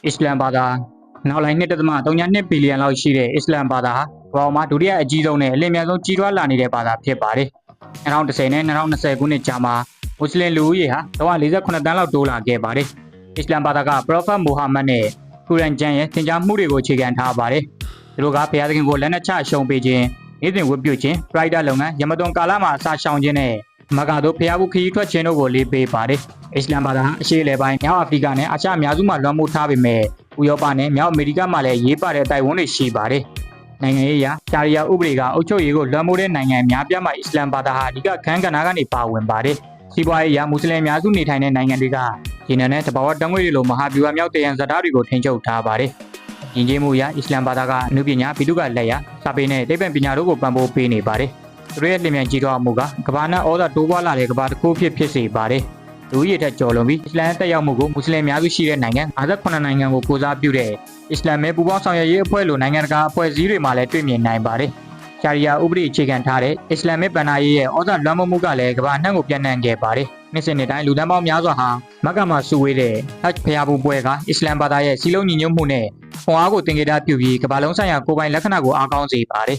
အစ္စလမ်ဘာသာနောက်လိုက်1.32 ဘီလီယံလောက်ရှိတဲ့အစ္စလမ်ဘာသာဟာကမ္ဘာမှာဒုတိယအကြီးဆုံးနဲ့အလင်းမြန်ဆုံးကြီးထွားလာနေတဲ့ဘာသာဖြစ်ပါတယ်2010နဲ့2020ခုနှစ်ကြားမှာမွတ်စလင်လူဦးရေဟာ348တန်းလောက်တိုးလာခဲ့ပါတယ်အစ္စလမ်ဘာသာကပရောဖက်မိုဟာမက်နဲ့ကုရ်အာန်ကျမ်းရဲ့သင်ကြားမှုတွေကိုအခြေခံထားပါတယ်သူတို့ကဘုရားသခင်ကိုလက်နက်ချရှုံးပေးခြင်းနေ့စဉ်ဝတ်ပြုခြင်းပရိုက်တာလုပ်ငန်းရမသွန်ကာလမှာအစာရှောင်ခြင်းနဲ့မကာတို့ဖျားဘူးခရီးထွက်ခြင်းတို့ကိုလေးပေးပါတယ်အစ္စလမ်ဘာသာအရှေ့အလယ်ပိုင်းမြောက်အာဖရိကနဲ့အာရှအများစုမှာလွှမ်းမိုးထားပေမဲ့ဥရောပနဲ့မြောက်အမေရိကမှာလည်းရေးပါတဲ့တိုင်ဝမ်တွေရှိပါတယ်နိုင်ငံရေးအရရှာရီယာဥပဒေကအုပ်ချုပ်ရေးကိုလွှမ်းမိုးတဲ့နိုင်ငံအများပြားမှာအစ္စလမ်ဘာသာဟာအဓိကခန်းကဏ္ဍကနေပါဝင်ပါတယ်စီးပွားရေးအရမွတ်စလင်အများစုနေထိုင်တဲ့နိုင်ငံတွေကရေနံနဲ့တဘာဝတံငွေတွေလိုမဟာဗျူဟာမြောက်တယံဇာတာတွေကိုထိန်းချုပ်ထားပါတယ်ယဉ်ကျေးမှုအရအစ္စလမ်ဘာသာကအနုပညာဗိဓုကလက်ရာစာပေနဲ့သိပ္ပံပညာတို့ကိုပံ့ပိုးပေးနေပါတယ်သူတို့ရဲ့လျင်မြန်ကြီးထွားမှုကကမ္ဘာနဲ့ဩဇာတိုးပွားလာတဲ့ကမ္ဘာတစ်ခုဖြစ်စေပါတယ်လူဦးရေထက်ကျော်လွန်ပြီးအစ္စလမ်တက်ရောက်မှုကိုမွတ်စလင်အများစုရှိတဲ့နိုင်ငံ58နိုင်ငံကိုကိုစားပြုတဲ့အစ္စလမ်မဲပူပေါင်းဆောင်ရွက်ရေးအဖွဲ့လိုနိုင်ငံတကာအဖွဲ့အစည်းတွေမှာလည်းတွေ့မြင်နိုင်ပါတယ်ရှာရီယာဥပဒေအခြေခံထားတဲ့အစ္စလမ်မဲဗန္ဒာရေးရဲ့ဩဇာလွှမ်းမိုးမှုကလည်းကမ္ဘာအနှံ့ကိုပြန့်နှံ့ခဲ့ပါတယ်နှစ်စဉ်နှစ်တိုင်းလူသန်းပေါင်းများစွာဟာမက္ကာမှာစုဝေးတဲ့ဟတ်ဖျားဘူးပွဲကအစ္စလမ်ဘာသာရဲ့စီလုံးညီညွတ်မှုနဲ့ခွန်အားကိုသင်္ကေတပြုပြီးကမ္ဘာလုံးဆိုင်ရာကိုယ်ပိုင်လက္ခဏာကိုအားကောင်းစေပါတယ်